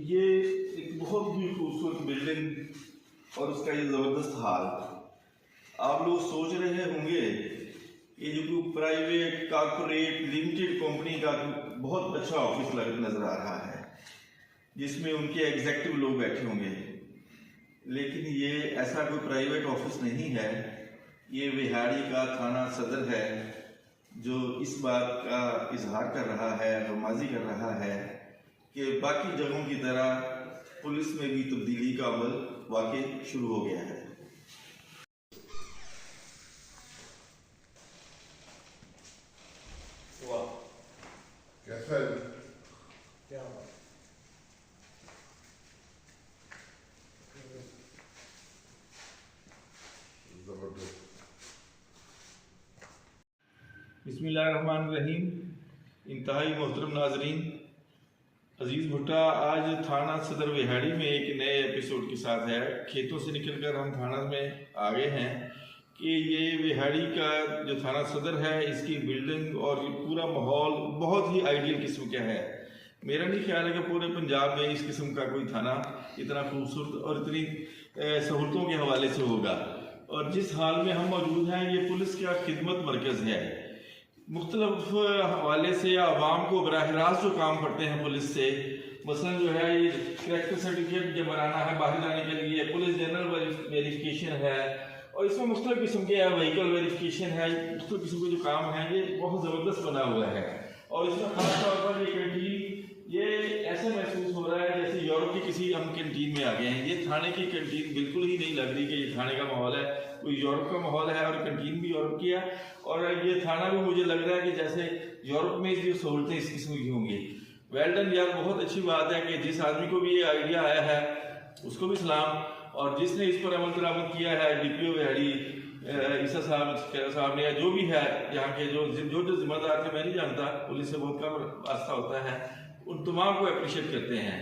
ये एक बहुत ही खूबसूरत बिल्डिंग और उसका ये ज़बरदस्त हाल। आप लोग सोच रहे होंगे ये जो कोई प्राइवेट कॉर्पोरेट लिमिटेड कंपनी का बहुत अच्छा ऑफिस नज़र आ रहा है जिसमें उनके एग्जीक्यूटिव लोग बैठे होंगे, लेकिन ये ऐसा कोई प्राइवेट ऑफिस नहीं है। ये विहाड़ी का थाना सदर है जो इस बात का इजहार कर रहा है, रमाजी कर रहा है कि बाकी जगहों की तरह पुलिस में भी तब्दीली का अमल वाकई शुरू हो गया है। कैसा है? क्या जबरदस्त। बिस्मिल्लाहिर्रहमानिर्रहीम। इंतहाई मोहतरम नाजरीन, अजीज़ भुट्टा आज थाना सदर विहाड़ी में एक नए एपिसोड के साथ है। खेतों से निकलकर हम थाना में आ गए हैं कि ये विहाड़ी का जो थाना सदर है इसकी बिल्डिंग और पूरा माहौल बहुत ही आइडियल किस्म का है। मेरा नहीं ख्याल है कि पूरे पंजाब में इस किस्म का कोई थाना इतना खूबसूरत और इतनी सहूलतों के हवाले से होगा। और जिस हाल में हम मौजूद हैं ये पुलिस का खिदमत मरकज़ है। मुख्तलिफ हवाले से आवाम को बराह रास्त जो काम करते हैं पुलिस से, मसलन जो है ये करैक्टर सर्टिफिकेट जब बनाना है बाहर जाने के लिए, पुलिस जनरल वेरिफिकेशन है और इसमें मुख्तलिफ किस्म के व्हीकल वेरिफिकेशन है, मुख्तलिफ किस्म के जो काम हैं ये बहुत ज़बरदस्त बना हुआ है। और इसमें खास तौर पर ये कैंटीन ये ऐसा महसूस हो रहा है जैसे यूरोप की किसी हम कैंटीन में आ गए हैं। ये थाने की कैंटीन बिल्कुल ही नहीं लग रही कि ये थाने का माहौल है, कोई यूरोप का माहौल है और कैंटीन भी यूरोप की है और ये थाना भी मुझे लग रहा है कि जैसे यूरोप में जो सहूलतें इस किस्म की होंगी। वेल डन यार, बहुत अच्छी बात है कि जिस आदमी को भी ये आइडिया आया है उसको भी सलाम, और जिसने इस पर अमल दरामद किया है DPO विहाड़ी ईसा साहब ने या जो भी है यहाँ के जो जिम्मेदार थे, मैं नहीं जानता, पुलिस से बहुत कम वास्ता होता है, उन तमाम को अप्रिशिएट करते हैं।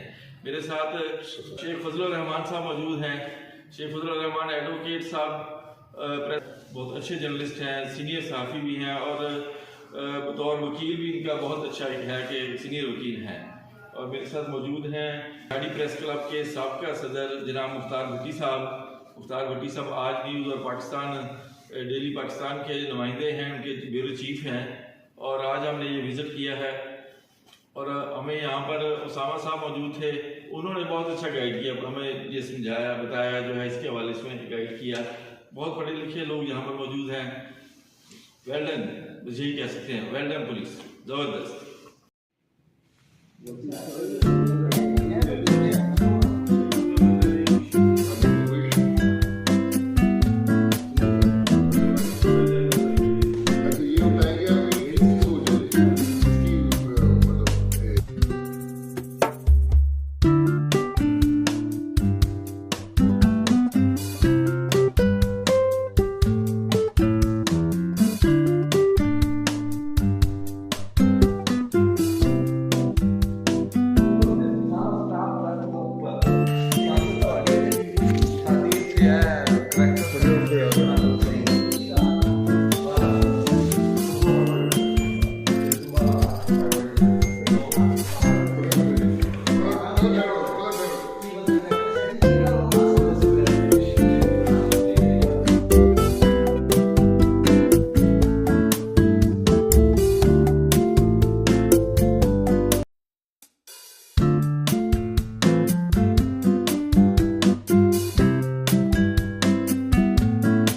मेरे साथ शेख फजलुर रहमान साहब मौजूद हैं। शेख फजलुर रहमान एडवोकेट साहब बहुत अच्छे जर्नलिस्ट हैं, सीनियर सहाफ़ी भी हैं और बतौर वकील भी इनका बहुत अच्छा है कि सीनियर वकील हैं। और मेरे साथ मौजूद हैं विहाड़ी प्रेस क्लब के साबका सदर जनाब मुख्तार भट्टी साहब। मुख्तार भट्टी साहब आज न्यूज़ और पाकिस्तान डेली पाकिस्तान के नुमाइंदे हैं, उनके ब्यूरो चीफ हैं और आज हमने ये विज़िट किया है। और हमें यहाँ पर उसामा साहब मौजूद थे, उन्होंने बहुत अच्छा गाइड किया, हमें ये समझाया बताया जो है इसके हवाले से गाइड किया। बहुत पढ़े लिखे लोग यहाँ पर मौजूद हैं। वेल डन, बस यही कह सकते हैं, वेल डन पुलिस, ज़बरदस्त। yeah,